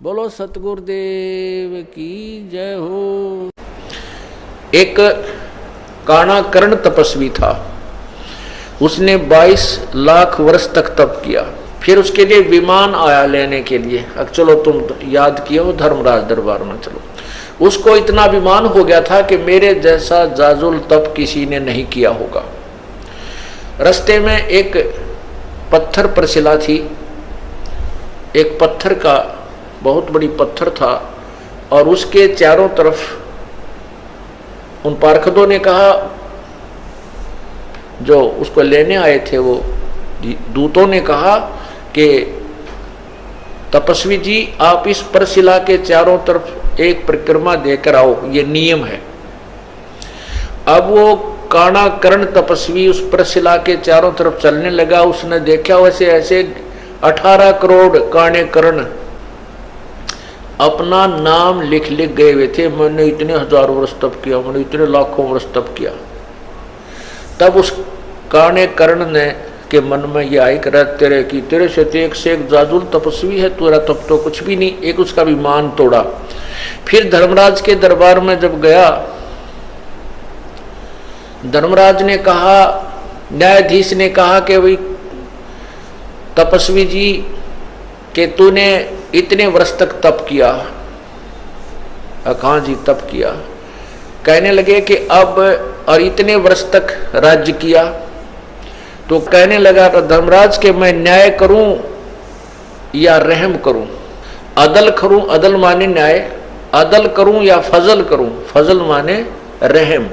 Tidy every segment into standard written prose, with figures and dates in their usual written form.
बोलो सतगुरुदेव की जय हो। एक काना कर्ण तपस्वी था। उसने 22 लाख वर्ष तक तप किया। फिर उसके लिए विमान आया लेने के लिए। अब चलो तुम याद किए हो धर्मराज दरबार में, चलो। उसको इतना अभिमान हो गया था कि मेरे जैसा जाजुल तप किसी ने नहीं किया होगा। रास्ते में एक पत्थर पर शिला थी। एक पत्थर का बहुत बड़ी पत्थर था और उसके चारों तरफ उन पार्षदों ने कहा, जो उसको लेने आए थे वो दूतों ने कहा कि तपस्वी जी आप इस परशिला के चारों तरफ एक परिक्रमा देकर आओ, ये नियम है। अब वो काना कर्ण तपस्वी उस परशिला के चारों तरफ चलने लगा। उसने देखा वैसे ऐसे 18 करोड़ काने कर्ण अपना नाम लिख लिख गए हुए थे। मैंने इतने हजारों वर्ष तप किया, मैंने इतने लाखों वर्ष तप किया। तब उस काने कर्ण ने के मन में ये आई कर तेरे से एक जाजुल तपस्वी है, तेरा तप तो कुछ भी नहीं। एक उसका विमान तोड़ा। फिर धर्मराज के दरबार में जब गया, धर्मराज ने कहा, न्यायाधीश ने कहा कि भाई तपस्वी जी कि तूने इतने वर्ष तक तप किया। कहाँ जी तप किया? कहने लगे कि अब और इतने वर्ष तक राज्य किया। तो कहने लगा धर्मराज के मैं न्याय करूं या रहम करूं, अदल करूं, अदल माने न्याय, अदल करूं या फजल करूं, फजल माने रहम।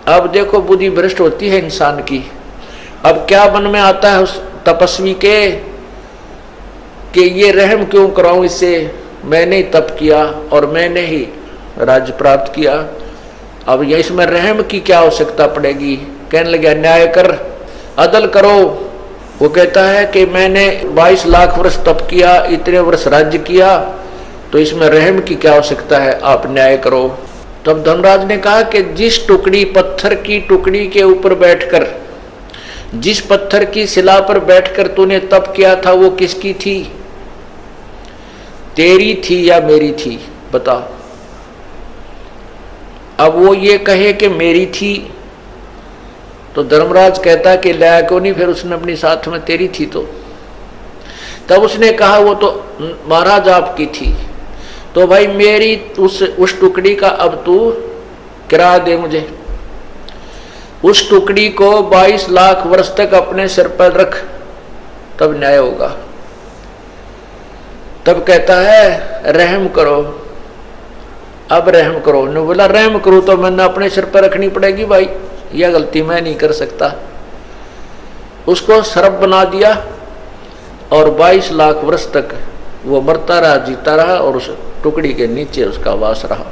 अब देखो बुद्धि भ्रष्ट होती है इंसान की। अब क्या मन में आता है उस तपस्वी के कि ये रहम क्यों कराऊं इससे, मैंने ही तप किया और मैंने ही राज्य प्राप्त किया। अब ये इसमें रहम की क्या आवश्यकता पड़ेगी? कहने लगा न्याय कर, अदल करो। वो कहता है कि मैंने 22 लाख वर्ष तप किया, इतने वर्ष राज्य किया, तो इसमें रहम की क्या आवश्यकता है, आप न्याय करो। तब धर्मराज ने कहा कि जिस टुकड़ी पत्थर की टुकड़ी के ऊपर बैठकर, जिस पत्थर की शिला पर बैठकर तूने तप किया था वो किसकी थी? तेरी थी या मेरी थी? बता। अब वो ये कहे कि मेरी थी तो धर्मराज कहता कि लाया क्यों नहीं, फिर उसने अपनी साथ में तेरी थी तो। तब उसने कहा वो तो महाराज आपकी थी। तो भाई मेरी उस टुकड़ी का अब तू किराया दे मुझे। उस टुकड़ी को 22 लाख वर्ष तक अपने सिर पर रख, तब न्याय होगा। तब कहता है रहम करो, अब रहम करो। ने बोला रहम करो तो मैंने अपने सिर पर रखनी पड़ेगी भाई, यह गलती मैं नहीं कर सकता। उसको सरब बना दिया और 22 लाख वर्ष तक वो मरता रहा, जीता रहा और उस टुकड़ी के नीचे उसका वास रहा।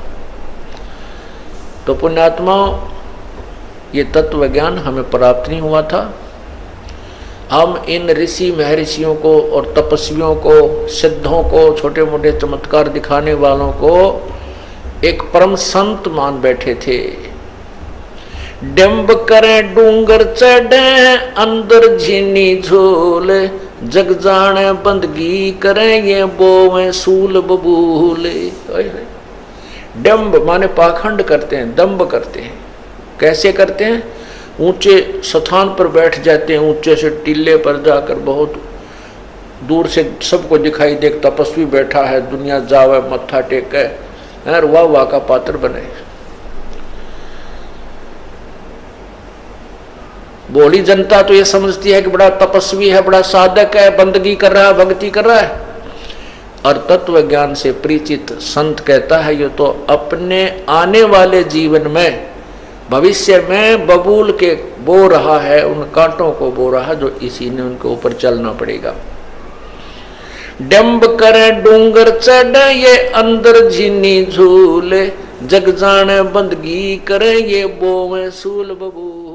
तो पुण्यात्माओं, ये तत्व ज्ञान हमें प्राप्त नहीं हुआ था। हम इन ऋषि महर्षियों को और तपस्वियों को, सिद्धों को, छोटे मोटे चमत्कार दिखाने वालों को एक परम संत मान बैठे थे। डंब करें डूंगर चढ़े अंदर झीनी झोल, जग जाने बंदगी करें ये बोवें सूल बबूले। डंब माने पाखंड करते हैं, दंभ करते हैं। कैसे करते हैं? ऊंचे स्थान पर बैठ जाते हैं, ऊंचे से टीले पर जाकर बहुत दूर से सबको दिखाई दे तपस्वी बैठा है, दुनिया जावे मत्था टेके और वाह वाह का पात्र बने। बोली जनता तो ये समझती है कि बड़ा तपस्वी है, बड़ा साधक है, बंदगी कर रहा है, भक्ति कर रहा है। और तत्व ज्ञान से परिचित संत कहता है ये तो अपने आने वाले जीवन में, भविष्य में बबूल के बो रहा है, उन कांटों को बो रहा है जो इसी ने उनके ऊपर चलना पड़ेगा। डंब करे डूंगर चढ़ ये अंदर झीनी झूले, जग जाने बंदगी करे ये बोवे सूल बबूल।